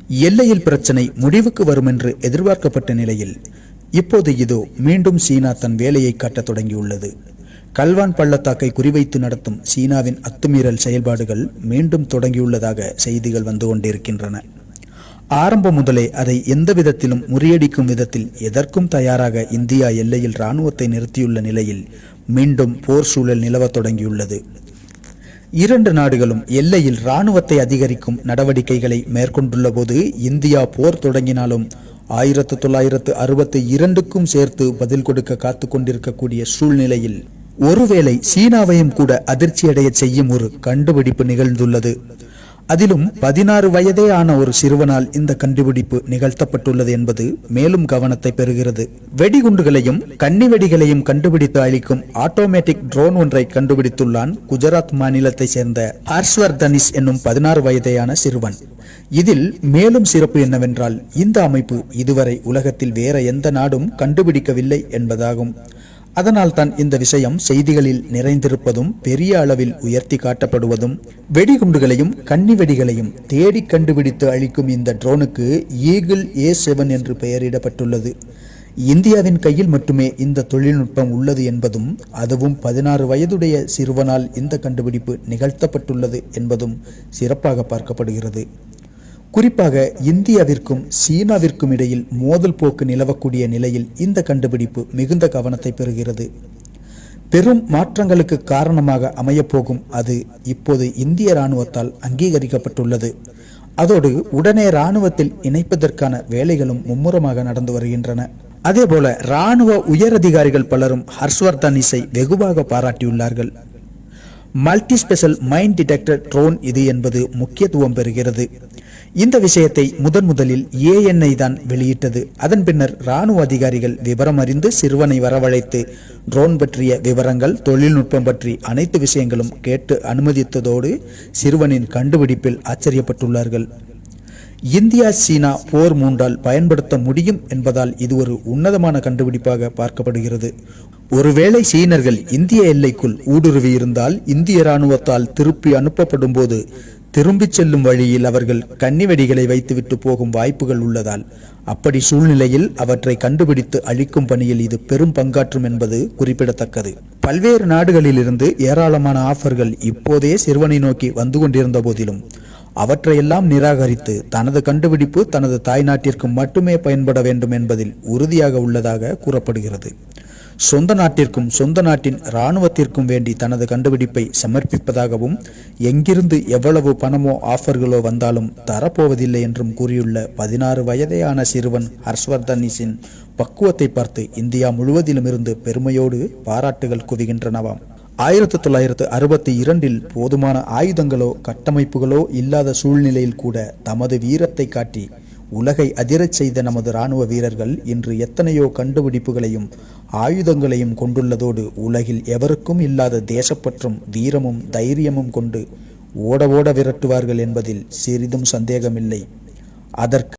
எல்லையில் பிரச்சனை முடிவுக்கு வரும் என்று எதிர்பார்க்கப்பட்ட நிலையில் இப்போது இதோ மீண்டும் சீனா தன் வேலையை காட்டத் தொடங்கியுள்ளது. கல்வான் பள்ளத்தாக்கை குறிவைத்து நடத்தும் சீனாவின் அத்துமீறல் செயல்பாடுகள் மீண்டும் தொடங்கியுள்ளதாக செய்திகள் வந்து கொண்டிருக்கின்றன. ஆரம்பம் முதலே அதை எந்த விதத்திலும் முறியடிக்கும் விதத்தில் எதற்கும் தயாராக இந்தியா எல்லையில் இராணுவத்தை நிறுத்தியுள்ள நிலையில் மீண்டும் போர் சூழல் நிலவத் தொடங்கியுள்ளது. இரண்டு நாடுகளும் எல்லையில் இராணுவத்தை அதிகரிக்கும் நடவடிக்கைகளை மேற்கொண்டுள்ள போது இந்தியா போர் தொடங்கினாலும் 1962க்கும் சேர்த்து பதில் கொடுக்க காத்து கொண்டிருக்கக்கூடிய சூழ்நிலையில் ஒருவேளை சீனாவையும் கூட அதிர்ச்சியடைய செய்யும் ஒரு கண்டுபிடிப்பு நிகழ்ந்துள்ளது. அதிலும் 16 வயதே ஆன ஒரு சிறுவனால் இந்த கண்டுபிடிப்பு நிகழ்த்தப்பட்டுள்ளது என்பது மேலும் கவனத்தை பெறுகிறது. வெடிகுண்டுகளையும் கன்னி வெடிகளையும் கண்டுபிடித்து அளிக்கும் ஆட்டோமேட்டிக் ட்ரோன் ஒன்றை கண்டுபிடித்துள்ளான் குஜராத் மாநிலத்தை சேர்ந்த ஹர்ஷ்வர்தனிஸ் என்னும் 16 வயதேயான சிறுவன். இதில் மேலும் சிறப்பு என்னவென்றால் இந்த அமைப்பு இதுவரை உலகத்தில் வேற எந்த நாடும் கண்டுபிடிக்கவில்லை என்பதாகும். அதனால் தான் இந்த விஷயம் செய்திகளில் நிறைந்திருப்பதும் பெரிய அளவில் உயர்த்தி காட்டப்படுவதும். வெடிகுண்டுகளையும் கன்னி வெடிகளையும் தேடி கண்டுபிடித்து அளிக்கும் இந்த ட்ரோனுக்கு ஈகிள் A7 என்று பெயரிடப்பட்டுள்ளது. இந்தியாவின் கையில் மட்டுமே இந்த தொழில்நுட்பம் உள்ளது என்பதும் அதுவும் 16 வயதுடைய சிறுவனால் இந்த கண்டுபிடிப்பு நிகழ்த்தப்பட்டுள்ளது என்பதும் சிறப்பாக பார்க்கப்படுகிறது. குறிப்பாக இந்தியாவிற்கும் சீனாவிற்கும் இடையில் மோதல் போக்கு நிலவக்கூடிய நிலையில் இந்த கண்டுபிடிப்பு மிகுந்த கவனத்தை பெறுகிறது. பெரும் மாற்றங்களுக்கு காரணமாக அமையப்போகும் அது இப்போது இந்திய இராணுவத்தால் அங்கீகரிக்கப்பட்டுள்ளது. அதோடு உடனே இராணுவத்தில் இணைப்பதற்கான வேலைகளும் மும்முரமாக நடந்து வருகின்றன. அதேபோல இராணுவ உயரதிகாரிகள் பலரும் ஹர்ஷ்வர்தனிஸை வெகுவாக பாராட்டியுள்ளார்கள். மல்டி ஸ்பெஷல் மைன் டிடெக்டர் ட்ரோன் இது என்பது முக்கியத்துவம் பெறுகிறது. இந்த விஷயத்தை முதலில் ANI தான் வெளியிட்டது. அதன் பின்னர் இராணுவ அதிகாரிகள் விவரம் அறிந்து சிறுவனை வரவழைத்து ட்ரோன் பற்றிய விவரங்கள், தொழில்நுட்பம் பற்றி அனைத்து விஷயங்களும் கேட்டு அனுமதித்ததோடு சிறுவனின் கண்டுபிடிப்பில் ஆச்சரியப்பட்டுள்ளார்கள். இந்தியா சீனா போர் மூண்டால் பயன்படுத்த முடியும் என்பதால் இது ஒரு உன்னதமான கண்டுபிடிப்பாக பார்க்கப்படுகிறது. ஒருவேளை சீனர்கள் இந்திய எல்லைக்குள் ஊடுருவி இருந்தால் இந்திய இராணுவத்தால் திருப்பி அனுப்பப்படும் போது திரும்பி செல்லும் வழியில் அவர்கள் கன்னிவெடிகளை வைத்துவிட்டு போகும் வாய்ப்புகள் உள்ளதால் அப்படி சூழ்நிலையில் அவற்றை கண்டுபிடித்து அழிக்கும் பணியில் இது பெரும் பங்காற்றும் என்பது குறிப்பிடத்தக்கது. பல்வேறு நாடுகளிலிருந்து ஏராளமான ஆஃபர்கள் இப்போதே சிறுவனை நோக்கி வந்து கொண்டிருந்த போதிலும் அவற்றையெல்லாம் நிராகரித்து தனது கண்டுபிடிப்பு தனது தாய்நாட்டிற்கு மட்டுமே பயன்பட வேண்டும் என்பதில் உறுதியாக உள்ளதாக கூறப்படுகிறது. சொந்த நாட்டிற்கும் சொந்த நாட்டின் இராணுவத்திற்கும் வேண்டி தனது கண்டுபிடிப்பை சமர்ப்பிப்பதாகவும் எங்கிருந்து எவ்வளவு பணமோ ஆஃபர்களோ வந்தாலும் தரப்போவதில்லை என்றும் கூறியுள்ள 16 வயதேயான சிறுவன் ஹர்ஷ்வர்தனிஸின் பக்குவத்தை பார்த்து இந்தியா முழுவதிலும் இருந்து பெருமையோடு பாராட்டுகள் குவிகின்றனவாம். 1962 போதுமான ஆயுதங்களோ கட்டமைப்புகளோ இல்லாத சூழ்நிலையில் கூட தமது வீரத்தை காட்டி உலகை அதிரச் செய்த நமது இராணுவ வீரர்கள் இன்று எத்தனையோ கண்டுபிடிப்புகளையும் ஆயுதங்களையும் கொண்டுள்ளதோடு உலகில் எவருக்கும் இல்லாத தேசப்பற்றும் வீரமும் தைரியமும் கொண்டு ஓட விரட்டுவார்கள் என்பதில் சிறிதும் சந்தேகமில்லை. அதற்கு